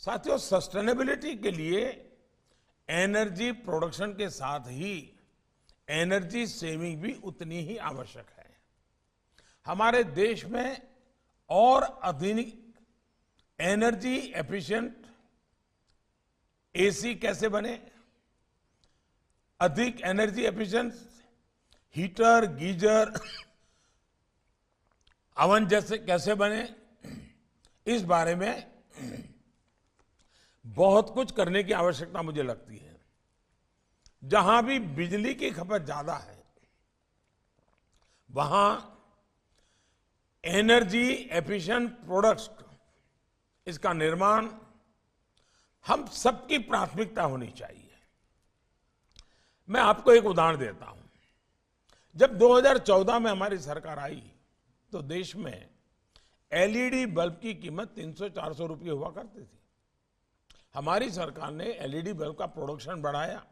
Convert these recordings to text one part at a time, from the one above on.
साथियों, सस्टेनेबिलिटी के लिए एनर्जी प्रोडक्शन के साथ ही एनर्जी सेविंग भी उतनी ही आवश्यक है। हमारे देश में और आधुनिक एनर्जी एफिशिएंट एसी कैसे बने, अधिक energy efficient heater, geyser, oven जैसे कैसे बने, इस बारे में बहुत कुछ करने की आवश्यकता मुझे लगती है। जहां भी बिजली की खपत ज्यादा है, वहां एनर्जी एफिशिएंट प्रोडक्ट्स, इसका निर्माण हम सबकी प्राथमिकता होनी चाहिए। मैं आपको एक उदाहरण देता हूं। जब 2014 में हमारी सरकार आई तो देश में एलईडी बल्ब की कीमत 300-400 रुपये हुआ करती थी। हमारी सरकार ने एलईडी बल्ब का प्रोडक्शन बढ़ाया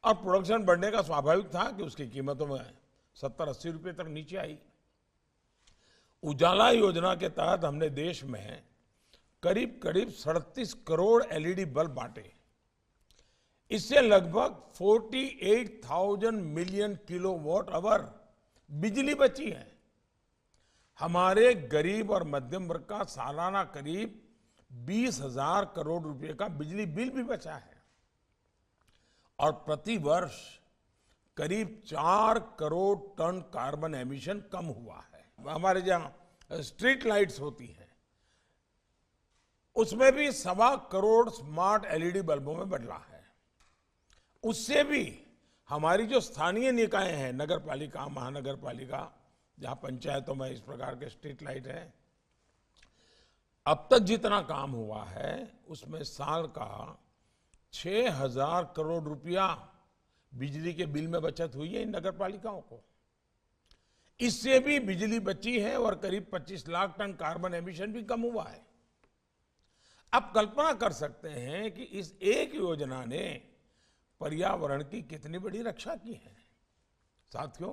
और प्रोडक्शन बढ़ने का स्वाभाविक था कि उसकी कीमतों में 70-80 रुपये तक नीचे आई। उजाला योजना के तहत हमने देश में करीब करीब 37 करोड़ एलईडी बल्ब बांटे। इससे लगभग 48,000 मिलियन किलोवाट आवर बिजली बची है। हमारे गरीब और मध्यम वर्ग का सालाना करीब 20,000 करोड़ रुपए का बिजली बिल भी बचा है और प्रति वर्ष करीब 4 करोड़ टन कार्बन एमिशन कम हुआ है। हमारे जहां स्ट्रीट लाइट्स होती हैं, उसमें भी 1.25 करोड़ स्मार्ट एलईडी बल्बों में बदला है। उससे भी हमारी जो स्थानीय निकाय हैं, नगर पालिका, महानगर पालिका, जहां पंचायतों में इस प्रकार के स्ट्रीट लाइट है, अब तक जितना काम हुआ है उसमें साल का 6,000 करोड़ रुपया बिजली के बिल में बचत हुई है इन नगर पालिकाओं को। इससे भी बिजली बची है और करीब 25 लाख टन कार्बन एमिशन भी कम हुआ है। आप कल्पना कर सकते हैं कि इस एक योजना ने पर्यावरण की कितनी बड़ी रक्षा की है। साथियों,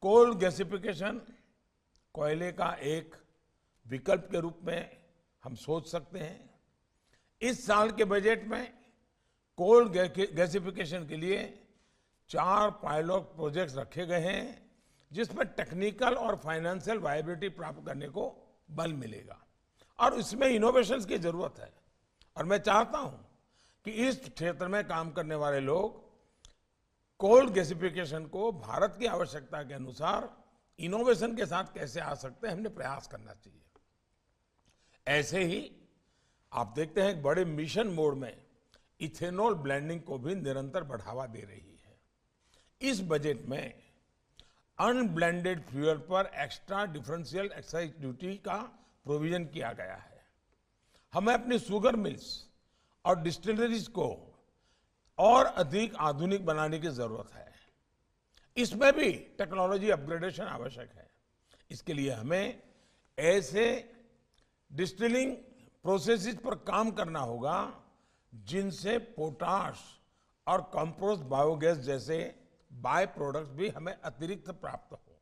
कोल गैसिफिकेशन, कोयले का एक विकल्प के रूप में हम सोच सकते हैं। इस साल के बजट में कोल गैसिफिकेशन के लिए 4 पायलट प्रोजेक्ट्स रखे गए हैं, जिसमें टेक्निकल और फाइनेंशियल वायबिलिटी प्राप्त करने को बल मिलेगा और इसमें इनोवेशंस की जरूरत है। और मैं चाहता हूं कि इस क्षेत्र में काम करने वाले लोग कोल गैसिफिकेशन को भारत की आवश्यकता के अनुसार इनोवेशन के साथ कैसे आ सकते हैं, हमने प्रयास करना चाहिए। ऐसे ही आप देखते हैं बड़े मिशन मोड में इथेनॉल ब्लेंडिंग को भी निरंतर बढ़ावा दे रही है। इस बजट में अनब्लेंडेड फ्यूल पर एक्स्ट्रा डिफरेंशियल एक्साइज ड्यूटी का प्रोविजन किया गया है। हमें अपनी शुगर मिल्स और डिस्टिलरीज को और अधिक आधुनिक बनाने की जरूरत है। इसमें भी टेक्नोलॉजी अपग्रेडेशन आवश्यक है। इसके लिए हमें ऐसे डिस्टिलिंग प्रोसेसेस पर काम करना होगा जिनसे पोटाश और कंपोस्ट बायोगैस जैसे बाय प्रोडक्ट्स भी हमें अतिरिक्त प्राप्त हो।